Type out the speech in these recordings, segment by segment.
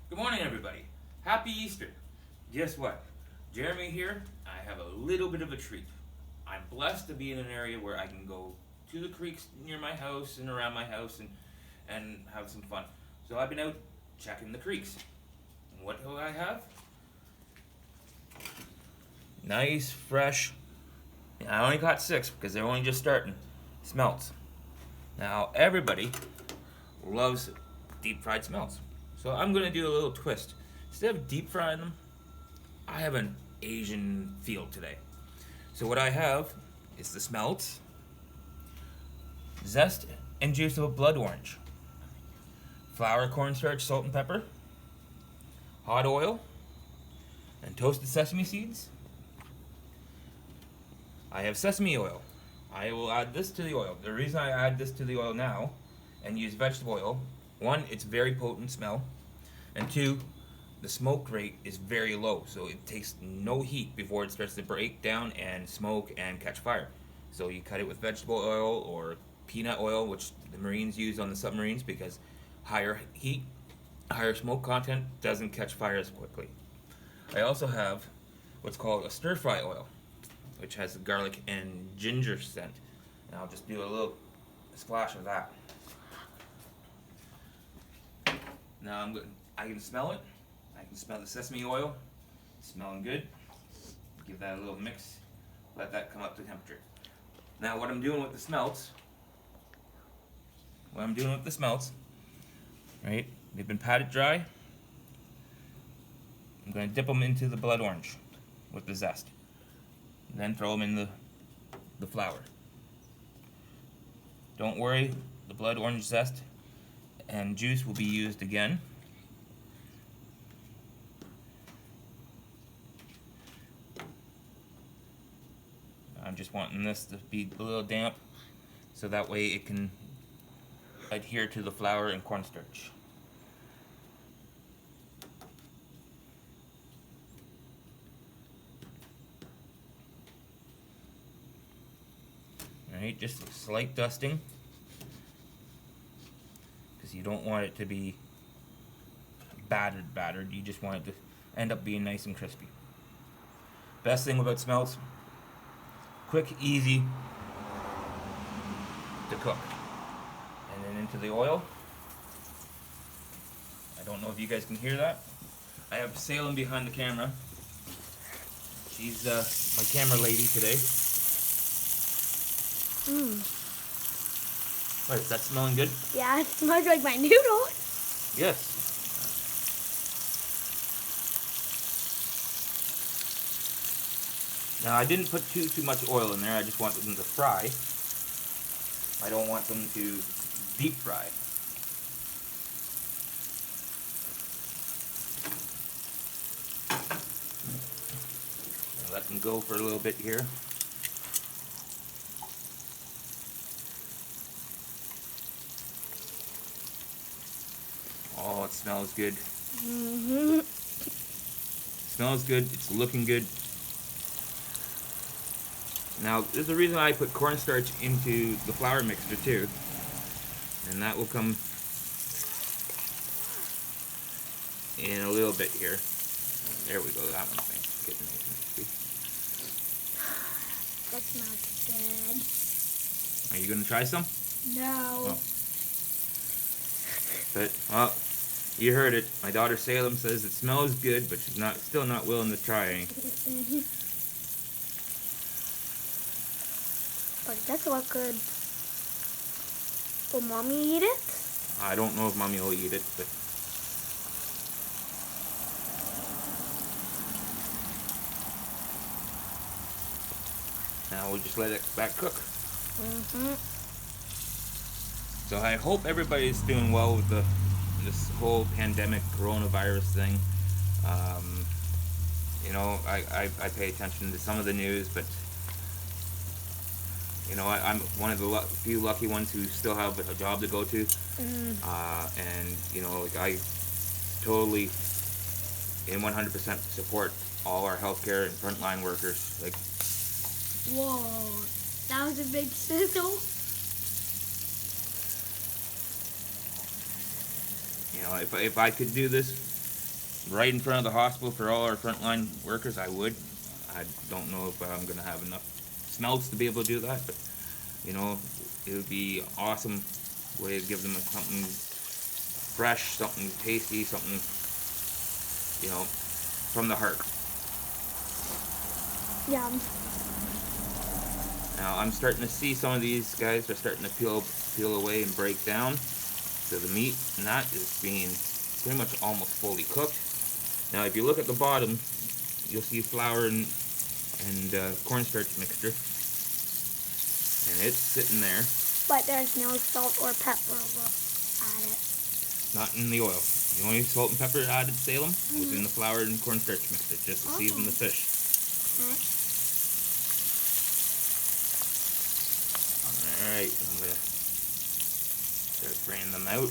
Good morning, everybody. Happy Easter. Guess what? Jeremy here. I have a little bit of a treat. I'm blessed to be in an area where I can go to the creeks near my house and around my house and have some fun. So I've been out checking the creeks. And what do I have? Nice, fresh. I only got 6 because they're only just starting. Smelts. Now, everybody loves deep fried smelts. So I'm going to do a little twist. Instead of deep frying them, I have an Asian feel today. So what I have is the smelts, zest and juice of a blood orange, flour, cornstarch, salt and pepper, hot oil, and toasted sesame seeds. I have sesame oil. I will add this to the oil. The reason I add this to the oil now and use vegetable oil, 1, it's very potent smell, and 2, the smoke rate is very low, so it takes no heat before it starts to break down and smoke and catch fire. So you cut it with vegetable oil or peanut oil, which the Marines use on the submarines because higher heat, higher smoke content doesn't catch fire as quickly. I also have what's called a stir-fry oil, which has garlic and ginger scent. And I'll just do a little splash of that. Now I can smell it. I can smell the sesame oil. It's smelling good. Give that a little mix. Let that come up to temperature. Now what I'm doing with the smelts, right? They've been patted dry. I'm going to dip them into the blood orange with the zest. Then throw them in the flour. Don't worry, the blood orange zest and juice will be used again. I'm just wanting this to be a little damp so that way it can adhere to the flour and cornstarch. Alright, just a slight dusting because you don't want it to be battered. You just want it to end up being nice and crispy. Best thing about smelts, quick, easy to cook. And then into the oil. I don't know if you guys can hear that. I have Salem behind the camera. She's my camera lady today. What, is that smelling good? Yeah, it smells like my noodles. Yes. Now I didn't put too much oil in there. I just wanted them to fry. I don't want them to deep fry. I'll let them go for a little bit here. Oh, it smells good. Smells good. It's looking good. Now, there's a reason I put cornstarch into the flour mixture too, and that will come in a little bit here. There we go. That one's nice. Getting nice and crispy. That smells good. Are you gonna try some? No. Oh. But well, you heard it. My daughter Salem says it smells good, but she's still not willing to try any. But it does look good. Will Mommy eat it? I don't know if Mommy will eat it, but now we'll just let it back cook. So I hope everybody's doing well with this whole pandemic coronavirus thing. You know, I pay attention to some of the news, but you know, I'm one of the few lucky ones who still have a job to go to. And you know, like I totally and 100% support all our healthcare and frontline workers. Like, whoa, that was a big sizzle. you know, if I could do this right in front of the hospital for all our frontline workers, I would. I don't know if I'm gonna have enough smelts to be able to do that, but you know, it would be awesome way to give them something fresh, something tasty, something, you know, from the heart. Yum. Now I'm starting to see some of these guys are starting to peel away and break down. So the meat and that is being pretty much almost fully cooked. Now if you look at the bottom, you'll see flour and cornstarch mixture, and it's sitting there. But there's no salt or pepper added. Not in the oil. The only salt and pepper added, Salem, was in the flour and cornstarch mixture, just to season the fish. Okay. Alright, I'm going to start draining them out.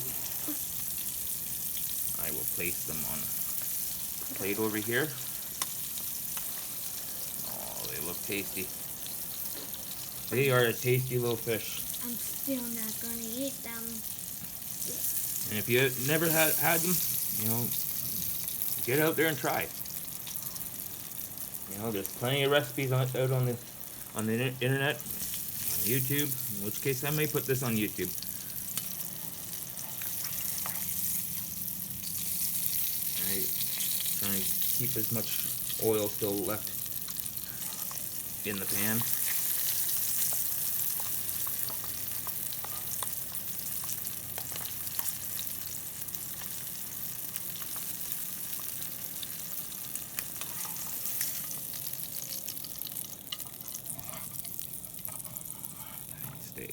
I will place them on a plate over here. Oh, they look tasty. They are a tasty little fish. I'm still not going to eat them. And if you never had them, you know, get out there and try. You know, there's plenty of recipes out on the internet, on YouTube. In which case, I may put this on YouTube. Alright, trying to keep as much oil still left in the pan. Stay.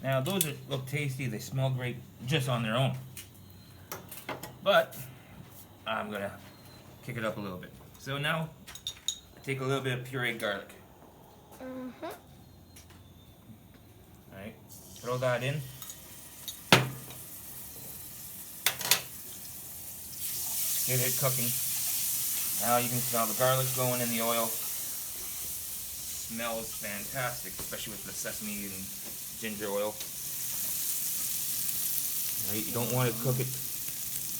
Now those look tasty, they smell great just on their own. But I'm gonna kick it up a little bit. So now I take a little bit of pureed garlic. Alright, throw that in. Get it cooking. Now you can smell the garlic going in the oil. Smells fantastic, especially with the sesame and ginger oil. Right, you don't want to cook it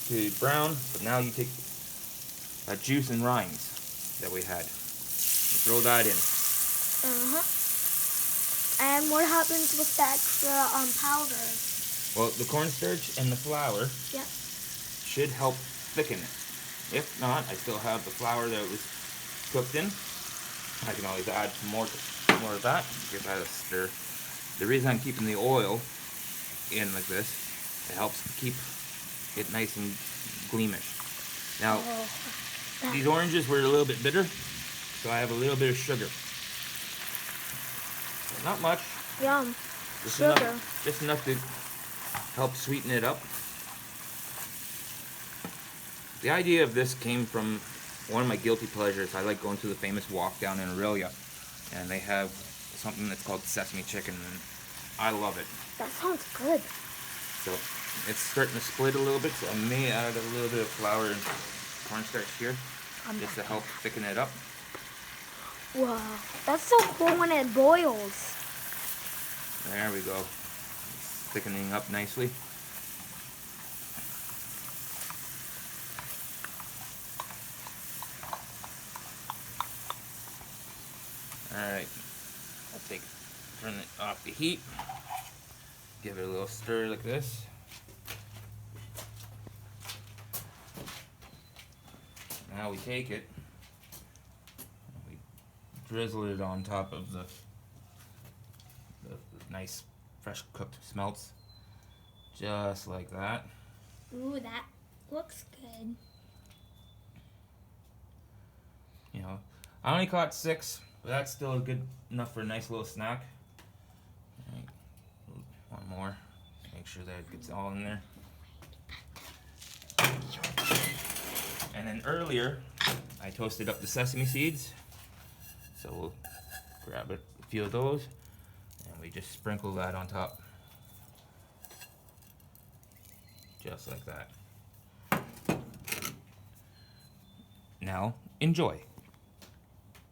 to brown, but now you take that juice and rinds that we had and throw that in. And what happens with the extra powder? Well, the cornstarch and the flour should help thicken it. If not, I still have the flour that was cooked in. I can always add some more of that. Give that a stir. The reason I'm keeping the oil in like this, it helps keep it nice and gleamish. Now, these oranges were a little bit bitter, so I have a little bit of sugar. Not much. Yum. Just Sugar. Just enough to help sweeten it up. The idea of this came from one of my guilty pleasures. I like going to the famous walk down in Aurelia, and they have something that's called sesame chicken, and I love it. That sounds good. So it's starting to split a little bit, so I may add a little bit of flour and cornstarch here, just to help thicken it up. Wow, that's so cool when it boils. There we go. It's thickening up nicely. Alright, turn it off the heat, give it a little stir like this. Now we take it, we drizzle it on top of the nice fresh cooked smelts, just like that. Ooh, that looks good. You know, I only caught 6. But that's still good enough for a nice little snack. Right. One more. Make sure that it gets all in there. And then earlier, I toasted up the sesame seeds. So we'll grab a few of those, and we just sprinkle that on top. Just like that. Now, enjoy.